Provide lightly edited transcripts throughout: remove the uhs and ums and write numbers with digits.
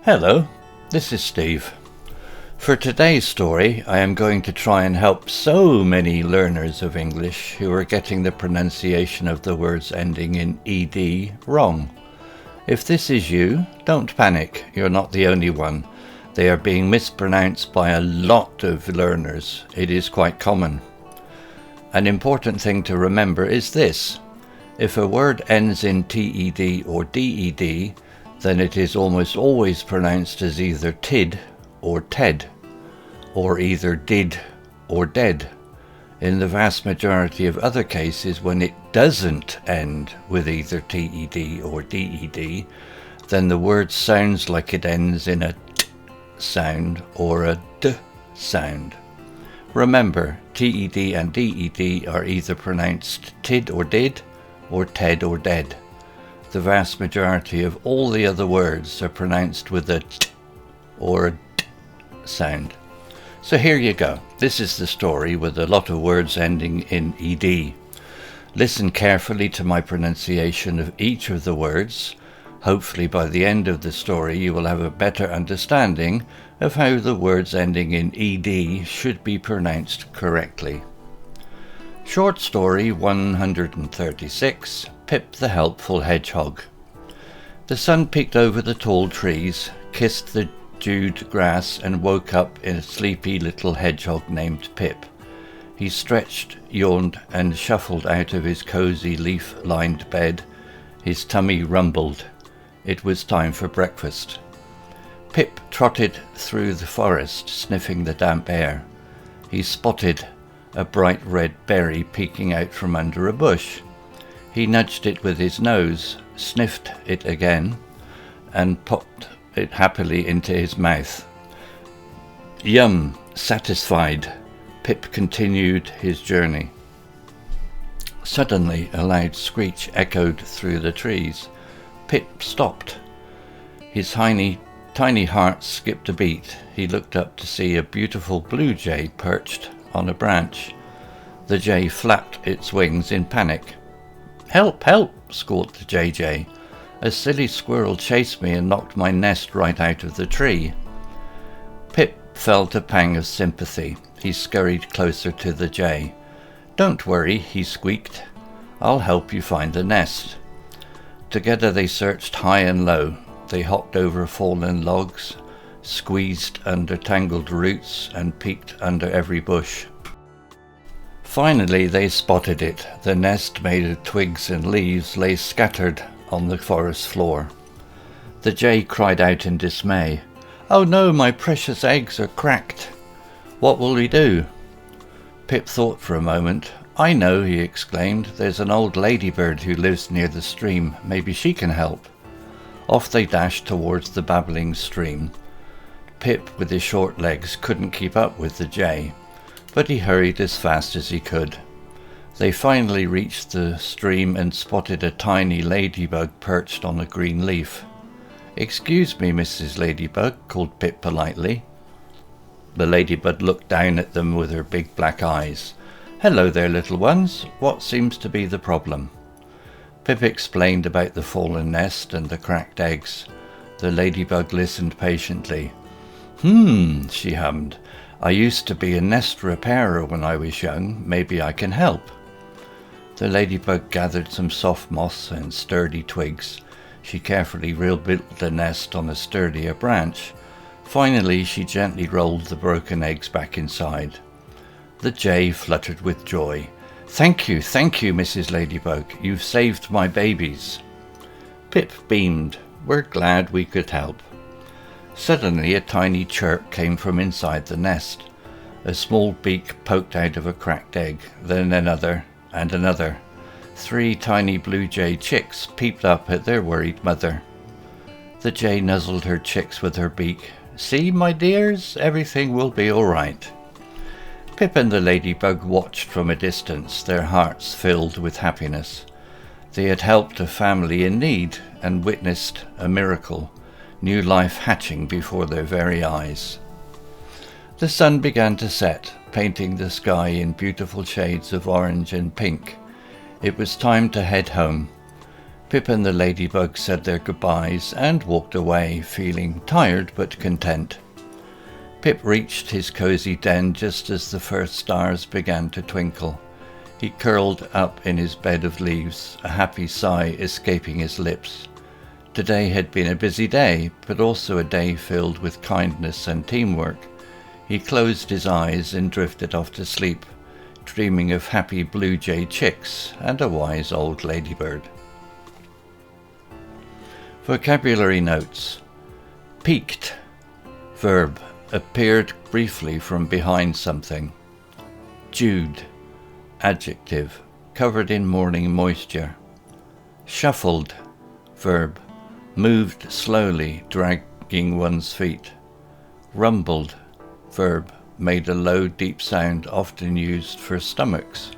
Hello, this is Steve. For today's story, I am going to try and help so many learners of English who are getting the pronunciation of the words ending in ed wrong. If this is you, don't panic, you're not the only one. They are being mispronounced by a lot of learners. It is quite common. An important thing to remember is this. If a word ends in TED or DED, then it is almost always pronounced as either tid or ted, or either did or dead. In the vast majority of other cases, when it doesn't end with either TED or DED, then the word sounds like it ends in a t sound or a d sound. Remember, TED and DED are either pronounced tid or did, or ted or dead. The vast majority of all the other words are pronounced with a t or a d sound. So here you go. This is the story with a lot of words ending in ed. Listen carefully to my pronunciation of each of the words. Hopefully by the end of the story you will have a better understanding of how the words ending in ed should be pronounced correctly. Short story 136, Pip the Helpful Hedgehog. The sun peeked over the tall trees, kissed the dewed grass and woke up in a sleepy little hedgehog named Pip. He stretched, yawned and shuffled out of his cosy leaf-lined bed. His tummy rumbled. It was time for breakfast. Pip trotted through the forest, sniffing the damp air. He spotted a bright red berry peeking out from under a bush. He nudged it with his nose, sniffed it again, and popped it happily into his mouth. Yum! Satisfied, Pip continued his journey. Suddenly a loud screech echoed through the trees. Pip stopped. His tiny heart skipped a beat. He looked up to see a beautiful blue jay perched on a branch. The jay flapped its wings in panic. "Help, help!" squawked the JJ. "A silly squirrel chased me and knocked my nest right out of the tree." Pip felt a pang of sympathy. He scurried closer to the jay. "Don't worry," he squeaked. "I'll help you find the nest." Together they searched high and low. They hopped over fallen logs, squeezed under tangled roots, and peeked under every bush. Finally they spotted it. The nest, made of twigs and leaves, lay scattered on the forest floor. The jay cried out in dismay. "Oh no, my precious eggs are cracked. What will we do?" Pip thought for a moment. "I know," he exclaimed. "There's an old ladybird who lives near the stream. Maybe she can help." Off they dashed towards the babbling stream. Pip, with his short legs, couldn't keep up with the jay, but he hurried as fast as he could. They finally reached the stream and spotted a tiny ladybug perched on a green leaf. "Excuse me, Mrs. Ladybug," called Pip politely. The ladybug looked down at them with her big black eyes. "Hello there, little ones. What seems to be the problem?" Pip explained about the fallen nest and the cracked eggs. The ladybug listened patiently. She hummed. "I used to be a nest repairer when I was young. Maybe I can help." The ladybug gathered some soft moss and sturdy twigs. She carefully rebuilt the nest on a sturdier branch. Finally, she gently rolled the broken eggs back inside. The jay fluttered with joy. Thank you, Mrs. Ladybug. You've saved my babies." Pip beamed. "We're glad we could help." Suddenly a tiny chirp came from inside the nest. A small beak poked out of a cracked egg, then another and another. 3 tiny blue jay chicks peeped up at their worried mother. The jay nuzzled her chicks with her beak. "See, my dears, everything will be all right." Pip and the ladybug watched from a distance, their hearts filled with happiness. They had helped a family in need and witnessed a miracle, new life hatching before their very eyes. The sun began to set, painting the sky in beautiful shades of orange and pink. It was time to head home. Pip and the ladybug said their goodbyes and walked away, feeling tired but content. Pip reached his cosy den just as the first stars began to twinkle. He curled up in his bed of leaves, a happy sigh escaping his lips. Today had been a busy day, but also a day filled with kindness and teamwork. He closed his eyes and drifted off to sleep, dreaming of happy blue jay chicks and a wise old ladybird. Vocabulary notes. Peeked. Verb. Appeared briefly from behind something. Dewed. Adjective. Covered in morning moisture. Shuffled. Verb. Moved slowly, dragging one's feet. Rumbled. Verb. Made a low, deep sound often used for stomachs.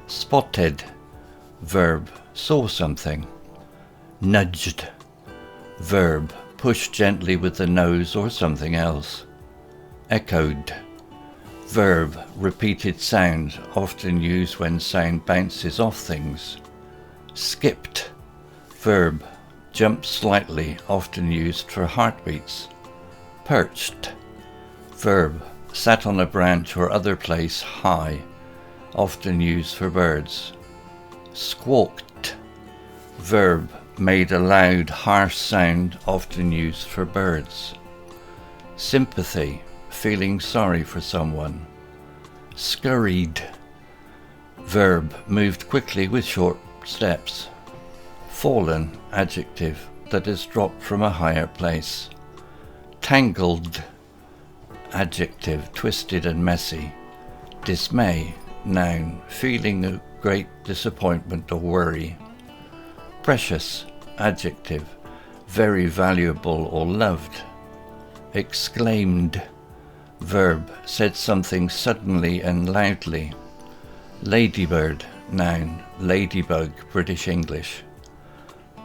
Spotted. Verb. Saw something. Nudged. Verb. Pushed gently with the nose or something else. Echoed. Verb. Repeated sound, often used when sound bounces off things. Skipped. Verb. Jumped slightly, often used for heartbeats. Perched. Verb. Sat on a branch or other place high, often used for birds. Squawked. Verb. Made a loud, harsh sound, often used for birds. Sympathy. Feeling sorry for someone. Scurried. Verb. Moved quickly with short steps. Fallen. Adjective. That has dropped from a higher place. Tangled. Adjective. Twisted and messy. Dismay. Noun. Feeling of great disappointment or worry. Precious. Adjective. Very valuable or loved. Exclaimed. Verb. Said something suddenly and loudly. Ladybird. Noun. Ladybug. British English.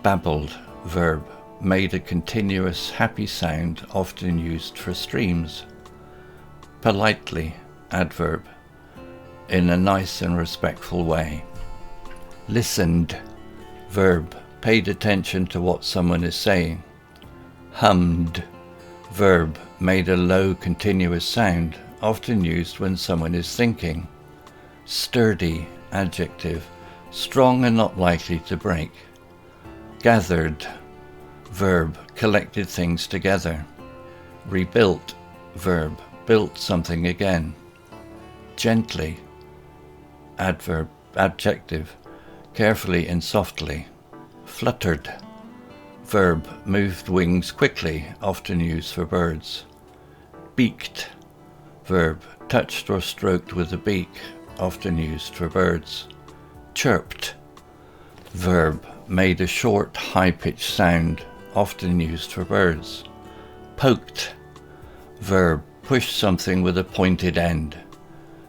Babbled. Verb. Made a continuous happy sound, often used for streams. Politely. Adverb. In a nice and respectful way. Listened. Verb. Paid attention to what someone is saying. Hummed. Verb. Made a low continuous sound, often used when someone is thinking. Sturdy. Adjective. Strong and not likely to break. Gathered. Verb. Collected things together. Rebuilt. Verb. Built something again. Gently. Adverb. Adjective. Carefully and softly. Fluttered. Verb. Moved wings quickly, often used for birds. Beaked. Verb. Touched or stroked with the beak, often used for birds. Chirped. Verb. Made a short, high-pitched sound, often used for birds. Poked. Verb. Pushed something with a pointed end.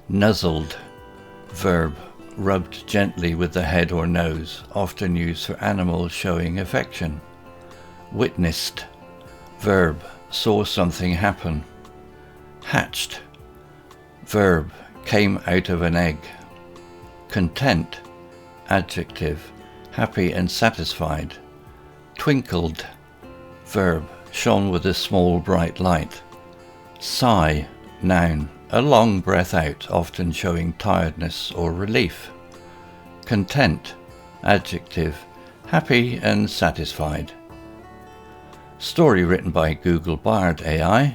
Nuzzled. Verb. Rubbed gently with the head or nose, often used for animals showing affection. Witnessed. Verb. Saw something happen. Hatched. Verb. Came out of an egg. Content. Adjective. Happy and satisfied. Twinkled. Verb. Shone with a small bright light. Sigh. Noun. A long breath out, often showing tiredness or relief. Content. Adjective. Happy and satisfied. Story written by Google Bard AI.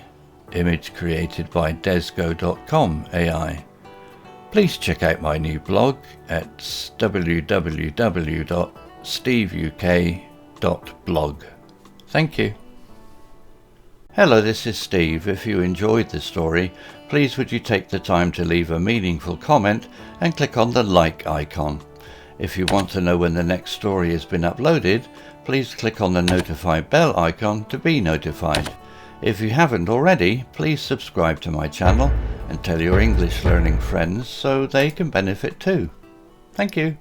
Image created by desgo.com AI. Please check out my new blog at www.steveuk.blog. Thank you. Hello, this is Steve. If you enjoyed the story, please would you take the time to leave a meaningful comment and click on the like icon. If you want to know when the next story has been uploaded, please click on the notify bell icon to be notified. If you haven't already, please subscribe to my channel and tell your English learning friends so they can benefit too. Thank you.